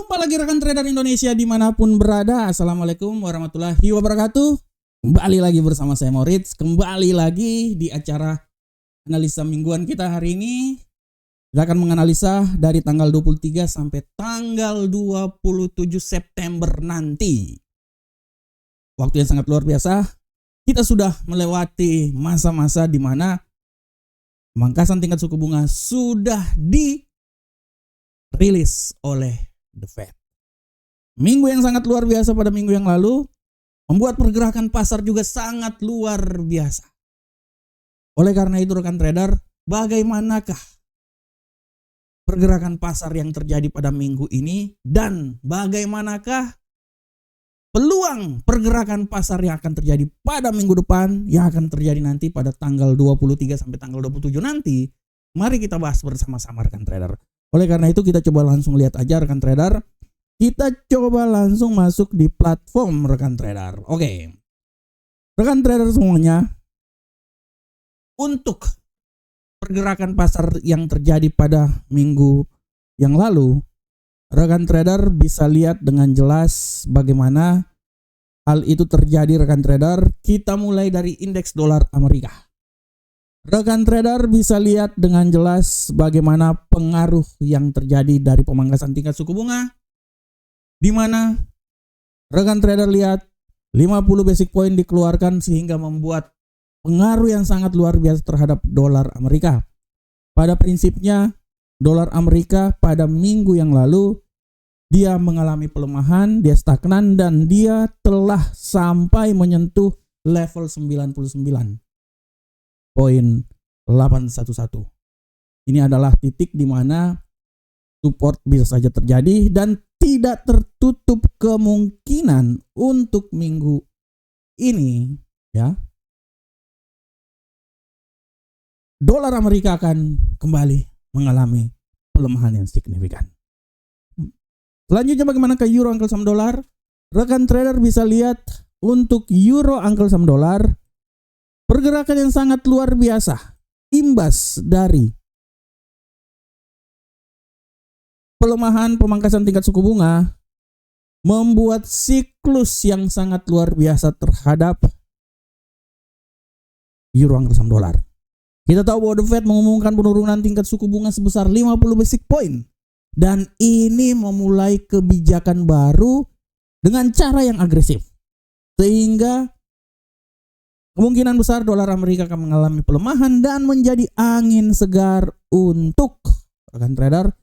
Jumpa lagi rekan trader Indonesia dimanapun berada. Assalamualaikum warahmatullahi wabarakatuh. Kembali lagi bersama saya Moritz. Kembali lagi di acara analisa mingguan kita hari ini. Kita akan menganalisa dari tanggal 23 sampai tanggal 27 September nanti. Waktu yang sangat luar biasa. Kita sudah melewati masa-masa di mana pemangkasan tingkat suku bunga sudah dirilis oleh The Fed. Minggu yang sangat luar biasa pada minggu yang lalu membuat pergerakan pasar juga sangat luar biasa. Oleh karena itu rekan trader, bagaimanakah pergerakan pasar yang terjadi pada minggu ini dan bagaimanakah peluang pergerakan pasar yang akan terjadi pada minggu depan yang akan terjadi nanti pada tanggal 23 sampai tanggal 27 nanti. Mari kita bahas bersama-sama rekan trader. Oleh karena itu kita coba langsung lihat aja rekan trader. Kita coba langsung masuk di platform rekan trader. Oke. Rekan trader semuanya. Untuk pergerakan pasar yang terjadi pada minggu yang lalu, rekan trader bisa lihat dengan jelas bagaimana hal itu terjadi rekan trader. Kita mulai dari indeks dolar Amerika. Rekan trader bisa lihat dengan jelas bagaimana pengaruh yang terjadi dari pemangkasan tingkat suku bunga, di mana rekan trader lihat 50 basic point dikeluarkan sehingga membuat pengaruh yang sangat luar biasa terhadap dolar Amerika. Pada prinsipnya dolar Amerika pada minggu yang lalu dia mengalami pelemahan, dia stagnan dan dia telah sampai menyentuh level 99.811. Ini adalah titik di mana support bisa saja terjadi dan tidak tertutup kemungkinan untuk minggu ini ya. Dolar Amerika akan kembali mengalami pelemahan yang signifikan. Selanjutnya bagaimana ke euro angkel saham dolar? Rekan trader bisa lihat untuk euro angkel saham dolar pergerakan yang sangat luar biasa. Imbas dari pelemahan pemangkasan tingkat suku bunga membuat siklus yang sangat luar biasa terhadap euro angkel saham dolar. Kita tahu bahwa The Fed mengumumkan penurunan tingkat suku bunga sebesar 50 basic point. Dan ini memulai kebijakan baru dengan cara yang agresif. Sehingga kemungkinan besar dolar Amerika akan mengalami pelemahan dan menjadi angin segar untuk rekan trader.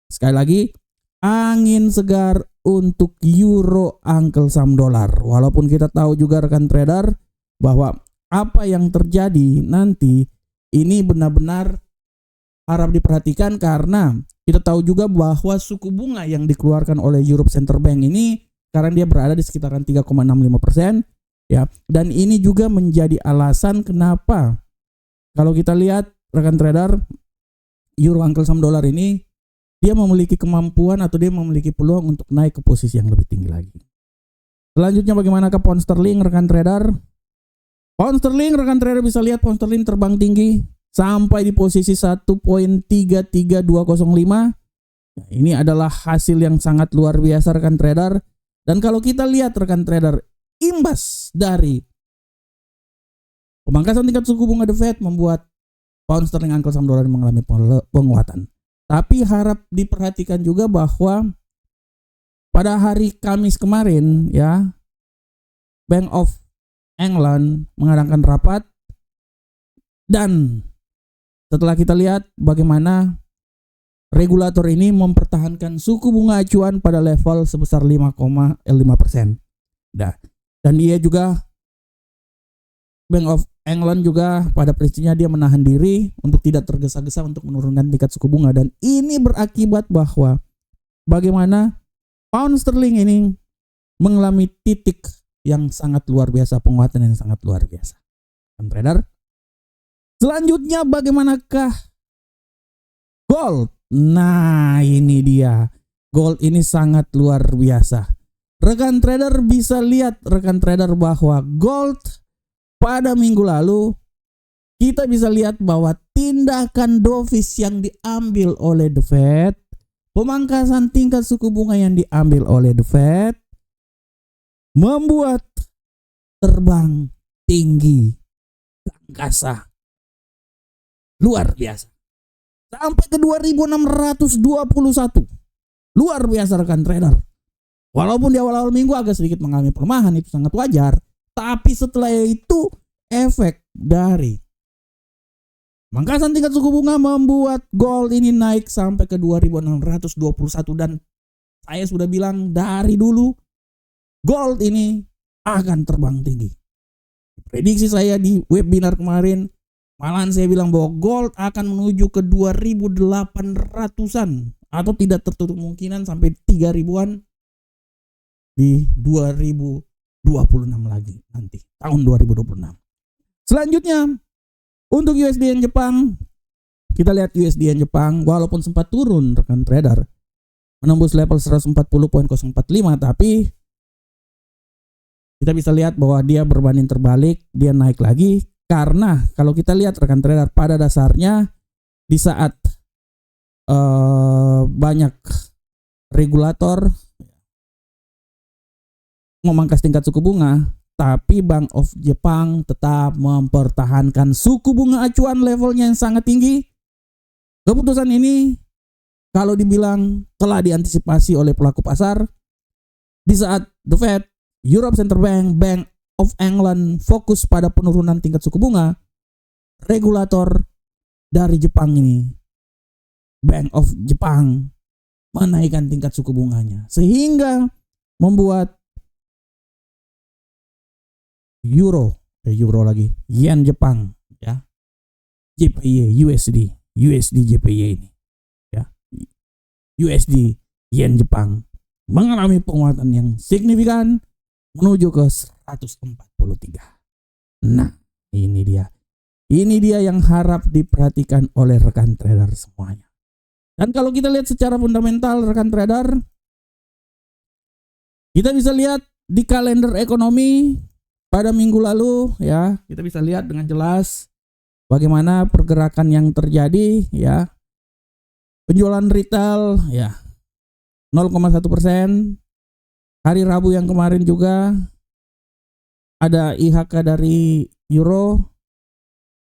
Sekali lagi, angin segar untuk euro angkel saham dolar. Walaupun kita tahu juga rekan trader bahwa apa yang terjadi nanti ini benar-benar harap diperhatikan karena kita tahu juga bahwa suku bunga yang dikeluarkan oleh Europe Central Bank ini sekarang dia berada di sekitaran 3,65% ya. Dan ini juga menjadi alasan kenapa kalau kita lihat rekan trader euro angkel saham dolar ini dia memiliki kemampuan atau dia memiliki peluang untuk naik ke posisi yang lebih tinggi lagi. Selanjutnya bagaimana ke pound sterling rekan trader? Pound sterling rekan trader bisa lihat pound sterling terbang tinggi sampai di posisi 1.33205. Nah, ini adalah hasil yang sangat luar biasa rekan trader. Dan kalau kita lihat rekan trader, imbas dari pemangkasan tingkat suku bunga The Fed membuat pound sterling angkel saham dolar mengalami penguatan. Tapi harap diperhatikan juga bahwa pada hari Kamis kemarin ya, Bank of England mengadakan rapat dan setelah kita lihat bagaimana regulator ini mempertahankan suku bunga acuan pada level sebesar 5,5%. Nah, dan dia juga Bank of England juga pada prinsipnya dia menahan diri untuk tidak tergesa-gesa untuk menurunkan tingkat suku bunga dan ini berakibat bahwa bagaimana pound sterling ini mengalami titik yang sangat luar biasa, penguatan yang sangat luar biasa. Trader. Selanjutnya bagaimanakah gold? Nah ini dia. Gold ini sangat luar biasa. Rekan trader bisa lihat rekan trader bahwa gold pada minggu lalu kita bisa lihat bahwa tindakan dovish yang diambil oleh The Fed pemangkasan tingkat suku bunga yang diambil oleh The Fed membuat terbang tinggi ke angkasa luar biasa sampai ke 2621. Luar biasa rekan trader. Walaupun di awal-awal minggu agak sedikit mengalami pelemahan, itu sangat wajar, tapi setelah itu efek dari pemangkasan tingkat suku bunga membuat gold ini naik sampai ke 2621, dan saya sudah bilang dari dulu gold ini akan terbang tinggi. Prediksi saya di webinar kemarin, malahan saya bilang bahwa gold akan menuju ke 2800-an atau tidak tertutup kemungkinan sampai 3000-an di 2026 lagi nanti, tahun 2026. Selanjutnya untuk USD Yen Jepang, kita lihat USD Yen Jepang walaupun sempat turun rekan trader menembus level 140.045, tapi kita bisa lihat bahwa dia berbanding terbalik, dia naik lagi karena kalau kita lihat rekan trader pada dasarnya di saat banyak regulator memangkas tingkat suku bunga, tapi Bank of Jepang tetap mempertahankan suku bunga acuan levelnya yang sangat tinggi. Keputusan ini kalau dibilang telah diantisipasi oleh pelaku pasar di saat The Fed, Europe Central Bank, Bank of England fokus pada penurunan tingkat suku bunga, regulator dari Jepang ini, Bank of Jepang, menaikkan tingkat suku bunganya sehingga membuat euro lagi, yen Jepang ya, JPY USD JPY ini ya, USD yen Jepang mengalami penguatan yang signifikan menuju ke 143. Nah, ini dia yang harap diperhatikan oleh rekan trader semuanya. Dan kalau kita lihat secara fundamental rekan trader, kita bisa lihat di kalender ekonomi pada minggu lalu ya, kita bisa lihat dengan jelas bagaimana pergerakan yang terjadi ya. Penjualan retail ya 0,1%. Hari Rabu yang kemarin juga ada IHK dari Euro,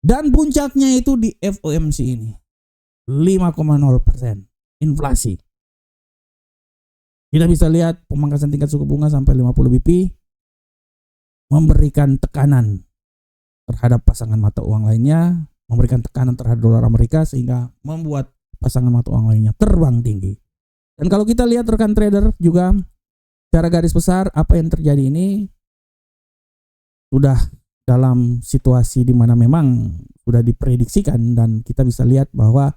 dan puncaknya itu di FOMC ini 5,0% inflasi. Kita bisa lihat pemangkasan tingkat suku bunga sampai 50 BP memberikan tekanan terhadap pasangan mata uang lainnya, memberikan tekanan terhadap dolar Amerika sehingga membuat pasangan mata uang lainnya terbang tinggi. Dan kalau kita lihat rekan trader juga secara garis besar apa yang terjadi ini sudah dalam situasi di mana memang sudah diprediksikan, dan kita bisa lihat bahwa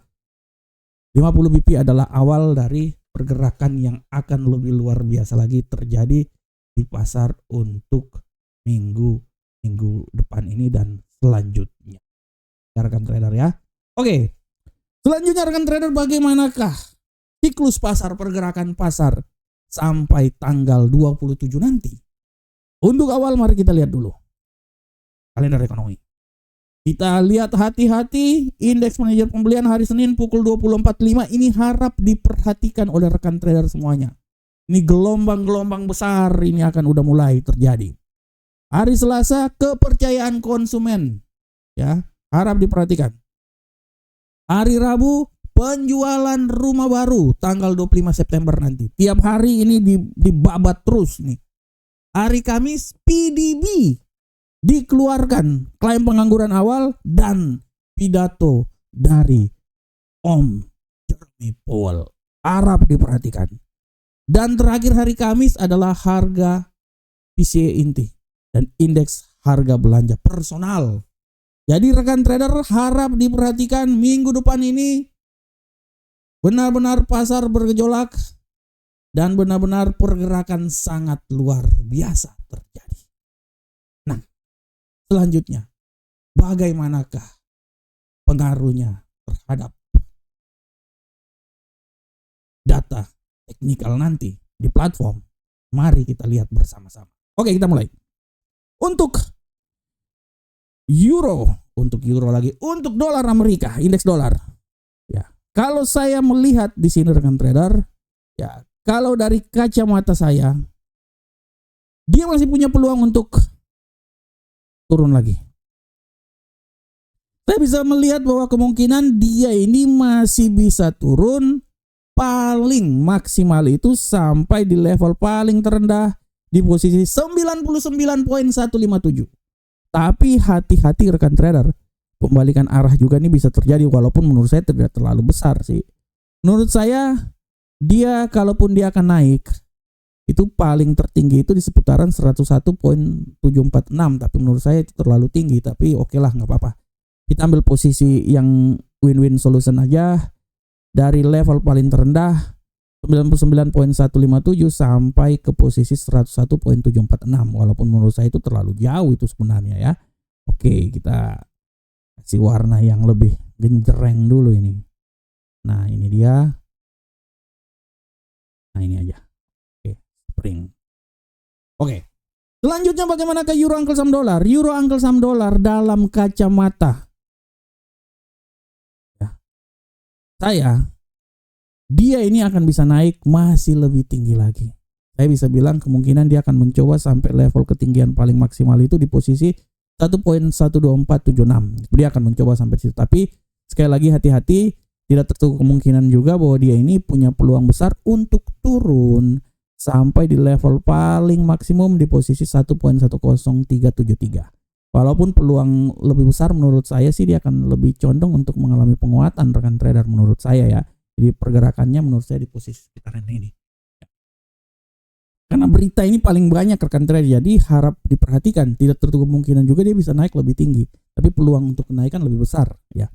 50 BP adalah awal dari pergerakan yang akan lebih luar biasa lagi terjadi di pasar untuk minggu depan ini dan selanjutnya. Rekan trader ya. Oke. Selanjutnya rekan trader, bagaimanakah siklus pasar, pergerakan pasar sampai tanggal 27 nanti? Untuk awal mari kita lihat dulu kalender ekonomi. Kita lihat hati-hati indeks manajer pembelian hari Senin pukul 20.45 ini harap diperhatikan oleh rekan trader semuanya. Ini gelombang-gelombang besar ini akan udah mulai terjadi. Hari Selasa kepercayaan konsumen ya, harap diperhatikan. Hari Rabu penjualan rumah baru tanggal 25 September nanti. Tiap hari ini dibabat terus nih. Hari Kamis PDB dikeluarkan, klaim pengangguran awal dan pidato dari Om Jerome Powell. Harap diperhatikan. Dan terakhir hari Kamis adalah harga PCE inti dan indeks harga belanja personal. Jadi rekan trader harap diperhatikan minggu depan ini benar-benar pasar bergejolak dan benar-benar pergerakan sangat luar biasa terjadi. Nah, selanjutnya bagaimanakah pengaruhnya terhadap data teknikal nanti di platform? Mari kita lihat bersama-sama. Oke, kita mulai. Untuk euro lagi, untuk dolar Amerika, indeks dolar. Ya, kalau saya melihat di sini rekan trader, Ya, kalau dari kacamata saya, dia masih punya peluang untuk turun lagi. Saya bisa melihat bahwa kemungkinan dia ini masih bisa turun paling maksimal itu sampai di level paling terendah di posisi 99.157. Tapi hati-hati rekan trader, pembalikan arah juga ini bisa terjadi walaupun menurut saya tidak terlalu besar sih. Menurut saya dia kalaupun dia akan naik itu paling tertinggi itu di seputaran 101.746, tapi menurut saya itu terlalu tinggi, tapi oke lah nggak apa-apa. Kita ambil posisi yang win-win solution aja dari level paling terendah 99.157 sampai ke posisi 101.746, walaupun menurut saya itu terlalu jauh itu sebenarnya ya. Oke, kita kasih warna yang lebih genjreng dulu ini. Nah ini dia. Nah ini aja. Oke, spring. Oke. Selanjutnya bagaimana ke euro angkel saham dolar? Euro angkel saham dolar dalam kacamata saya, dia ini akan bisa naik masih lebih tinggi lagi. Saya bisa bilang kemungkinan dia akan mencoba sampai level ketinggian paling maksimal itu di posisi 1.12476. Dia akan mencoba sampai situ. Tapi sekali lagi hati-hati, tidak tertutup kemungkinan juga bahwa dia ini punya peluang besar untuk turun sampai di level paling maksimum di posisi 1.10373. Walaupun peluang lebih besar menurut saya sih dia akan lebih condong untuk mengalami penguatan rekan trader menurut saya ya. Jadi pergerakannya menurut saya di posisi sekitaran ini. Karena berita ini paling banyak rekan trader, jadi harap diperhatikan. Tidak tertutup kemungkinan juga dia bisa naik lebih tinggi, tapi peluang untuk kenaikan lebih besar ya.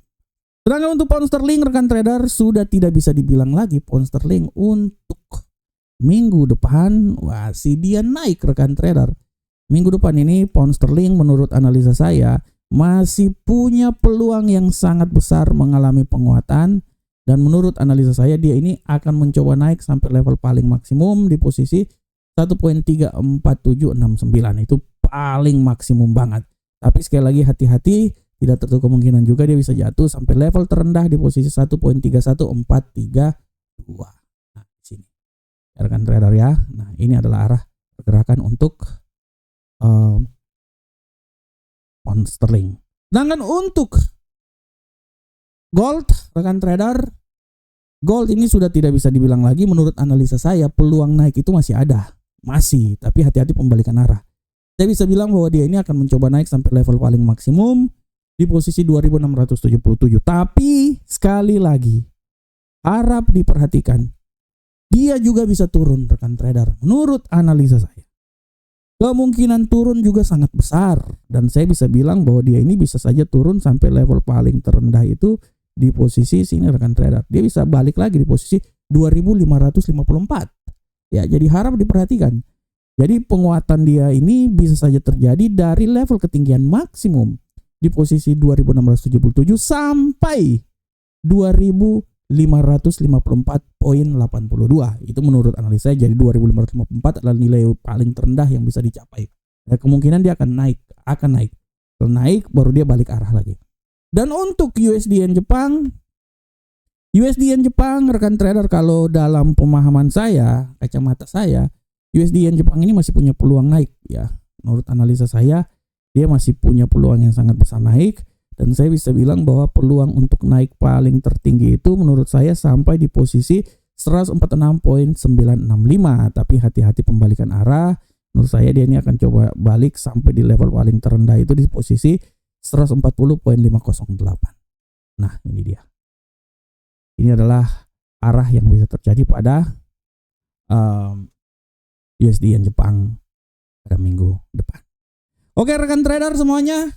Sedangkan untuk pound sterling rekan trader sudah tidak bisa dibilang lagi pound sterling untuk minggu depan masih dia naik rekan trader. Minggu depan ini pound sterling menurut analisa saya masih punya peluang yang sangat besar mengalami penguatan, dan menurut analisa saya dia ini akan mencoba naik sampai level paling maksimum di posisi 1.34769. Itu paling maksimum banget. Tapi sekali lagi hati-hati, tidak tertutup kemungkinan juga dia bisa jatuh sampai level terendah di posisi 1.31432. Nah, di sini. Rekan trader ya. Nah, ini adalah arah pergerakan untuk pound sterling. Sedangkan untuk gold, rekan trader, gold ini sudah tidak bisa dibilang lagi. Menurut analisa saya peluang naik itu masih ada, masih, tapi hati-hati pembalikan arah. Saya bisa bilang bahwa dia ini akan mencoba naik sampai level paling maksimum di posisi 2677. Tapi sekali lagi harap diperhatikan, dia juga bisa turun rekan trader. Menurut analisa saya kemungkinan turun juga sangat besar, dan saya bisa bilang bahwa dia ini bisa saja turun sampai level paling terendah itu di posisi sini rekan trader. Dia bisa balik lagi di posisi 2554. Ya, jadi harap diperhatikan. Jadi penguatan dia ini bisa saja terjadi dari level ketinggian maksimum di posisi 2677 sampai 2554.82. Itu menurut analisa saya. Jadi 2554 adalah nilai paling terendah yang bisa dicapai. Dan kemungkinan dia akan naik. Kalau naik baru dia balik arah lagi. Dan untuk USD Jepang rekan trader, kalau dalam pemahaman saya, kacamata saya, USD Jepang ini masih punya peluang naik ya. Menurut analisa saya dia masih punya peluang yang sangat besar naik. Dan saya bisa bilang bahwa peluang untuk naik paling tertinggi itu menurut saya sampai di posisi 146.965. Tapi hati-hati pembalikan arah. Menurut saya dia ini akan coba balik sampai di level paling terendah itu di posisi 140.508. Nah ini dia. Ini adalah arah yang bisa terjadi pada USD Jepang pada minggu depan. Oke rekan trader semuanya.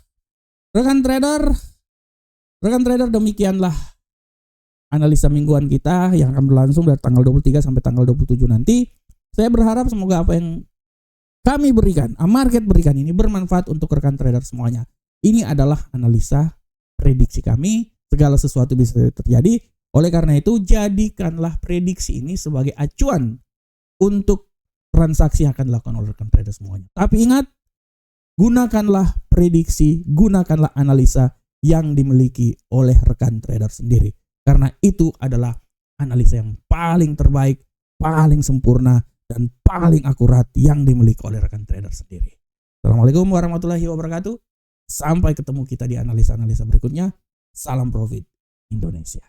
Rekan trader, demikianlah analisa mingguan kita yang akan berlangsung dari tanggal 23 sampai tanggal 27 nanti. Saya berharap semoga apa yang kami berikan, market berikan ini bermanfaat untuk rekan trader semuanya. Ini adalah analisa prediksi kami, segala sesuatu bisa terjadi. Oleh karena itu, jadikanlah prediksi ini sebagai acuan untuk transaksi yang akan dilakukan oleh rekan trader semuanya. Tapi ingat, gunakanlah prediksi, gunakanlah analisa yang dimiliki oleh rekan trader sendiri. Karena itu adalah analisa yang paling terbaik paling sempurna dan paling akurat yang dimiliki oleh rekan trader sendiri. Assalamualaikum warahmatullahi wabarakatuh. Sampai ketemu kita di analisa-analisa berikutnya. Salam profit Indonesia.